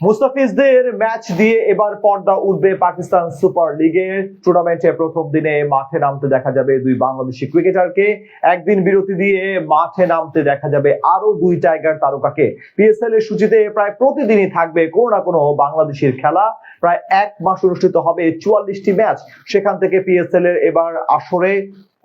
মুস্তাফিজদের match দিয়ে এবার পর্দা উঠবে পাকিস্তান সুপার লিগের। টুর্নামেন্টে প্রথম দিনে মাঠে নামতে দেখা যাবে দুই বাংলাদেশি ক্রিকেটারকে। একদিন বিরতি দিয়ে মাঠে নামতে দেখা যাবে আরো দুই টাইগার তারকাকে। পিএসএল এর সূচিতে প্রায় প্রতিদিনই থাকবে কোনো না কোনো বাংলাদেশের খেলা। প্রায় এক মাস অনুষ্ঠিত হবে 44টি ম্যাচ। সেখান থেকে পিএসএল এর এবার আসরে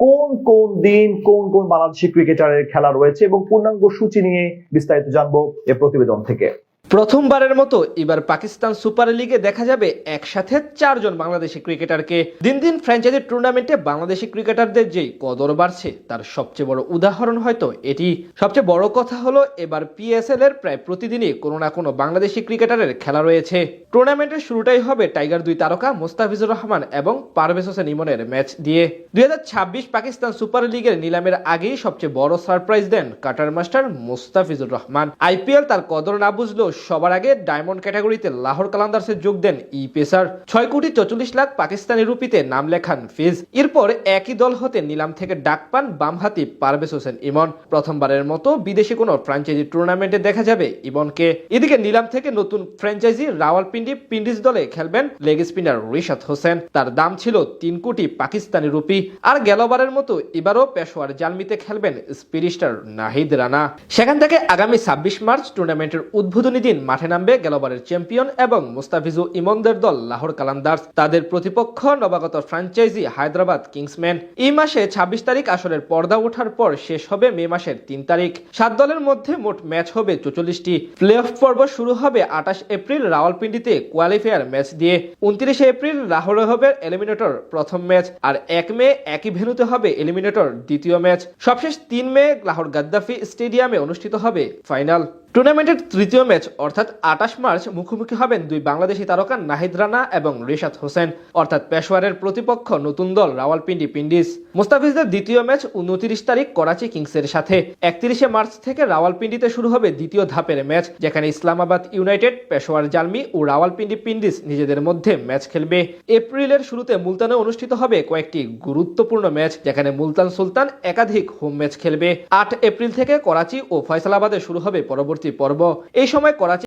কোন কোন দিন কোন কোন বাংলাদেশি ক্রিকেটারের খেলা রয়েছে এবং পূর্ণাঙ্গ সূচি নিয়ে বিস্তারিত জানবো এই প্রতিবেদন থেকে। প্রথমবারের মতো এবার পাকিস্তান সুপার লিগে দেখা যাবে একসাথে 4 জন বাংলাদেশি ক্রিকেটারকে। দিন দিন ফ্র্যাঞ্চাইজি টুর্নামেন্টে বাংলাদেশি ক্রিকেটারদের যেই কদর বাড়ছে তার সবচেয়ে বড় উদাহরণ হয়তো এটি। সবচেয়ে বড় কথা হলো এবার পিএসএল এর প্রায় প্রতিদিনই কোনো না কোনো বাংলাদেশি ক্রিকেটারের খেলা রয়েছে। টুর্নামেন্টের শুরুটাই হবে টাইগার দুই তারকা মুস্তাফিজুর রহমান এবং পারভেজ হোসেন ইমনের ম্যাচ দিয়ে। 2026 পাকিস্তান সুপার লিগের নিলামের আগেই সবচেয়ে বড় সারপ্রাইজ দেন cutter master Mustafizur Rahman. IPL তার কদর না বুঝলেও সবার আগে ডায়মন্ড ক্যাটাগরিতে লাহোর কালান্দার্সে যোগ দেন ই পেসার। 6,44,00,000 পাকিস্তানি রুপিতে নাম লেখান ফিজ। এরপর একই দল হতে নিলাম থেকে ডাক পান বামহাতি পারভেজ হোসেন ইমন। প্রথমবারের মতো বিদেশি কোনো ফ্র্যাঞ্চাইজি টুর্নামেন্টে দেখা যাবে ইমনকে। এদিকে নিলাম থেকে নতুন ফ্র্যাঞ্চাইজি রাওয়ালপিন্ডি পিন্ডিজ দলে খেলবেন লেগ স্পিনার রিশাদ হোসেন। তার দাম ছিল 3 কোটি পাকিস্তানি রুপি। আর গেলবারের মতো এবারও পেশোয়ার জালমিতে খেলবেন স্পিরিস্টার নাহিদ রানা। সেখান থেকে আগামী 26 মার্চ টুর্নামেন্টের উদ্বোধনী দিন মাঠে নামবে গেলবারের চ্যাম্পিয়ন এবং মুস্তাফিজু ইমনদের দল লাহোর কালান্দার্স। তাদের প্রতিপক্ষ নবাগত ফ্র্যাঞ্চাইজি হায়দ্রাবাদ কিংসম্যান। এই মাসে 26 তারিখ আসরের পর্দা ওঠার পর শেষ হবে মে মাসের 3 তারিখ। 7 দলের মধ্যে মোট ম্যাচ হবে 44টি। প্লে অফ পর্ব শুরু হবে 28 এপ্রিল রাওয়ালপিন্ডিতে কোয়ালিফায়ার ম্যাচ দিয়ে। 29 এপ্রিল লাহোরে হবে এলিমিনেটর প্রথম ম্যাচ। আর 1 মে একই ভেন্যুতে হবে এলিমিনেটর দ্বিতীয় ম্যাচ। সবশেষ 3 মে লাহোর গাদ্দাফি স্টেডিয়ামে অনুষ্ঠিত হবে ফাইনাল। টুর্নামেন্টের তৃতীয় ম্যাচ অর্থাৎ 28 মার্চ মুখোমুখি হবেন দুই বাংলাদেশি তারকা নাহিদ রানা এবং রিশাদ হোসেন, অর্থাৎ পেশোয়ারের প্রতিপক্ষ নতুন দল রাওয়ালপিন্ডি পিন্ডিজ। মুস্তাফিজদের দ্বিতীয় ম্যাচ 29 তারিখ করাচি কিংসের সাথে। 31 মার্চ থেকে রাওয়ালপিন্ডিতে শুরু হবে দ্বিতীয় ধাপের ম্যাচ, যেখানে ইসলামাবাদ ইউনাইটেড, পেশোয়ার জালমি ও রাওয়ালপিন্ডি পিন্ডিজ নিজেদের মধ্যে ম্যাচ খেলবে। এপ্রিলের শুরুতে মুলতানে অনুষ্ঠিত হবে কয়েকটি গুরুত্বপূর্ণ ম্যাচ, যেখানে মুলতান সুলতান একাধিক হোম ম্যাচ খেলবে। 8 এপ্রিল থেকে করাচি ও ফয়সালাবাদে শুরু হবে পরবর্তী পর্ব। এই সময় করাচি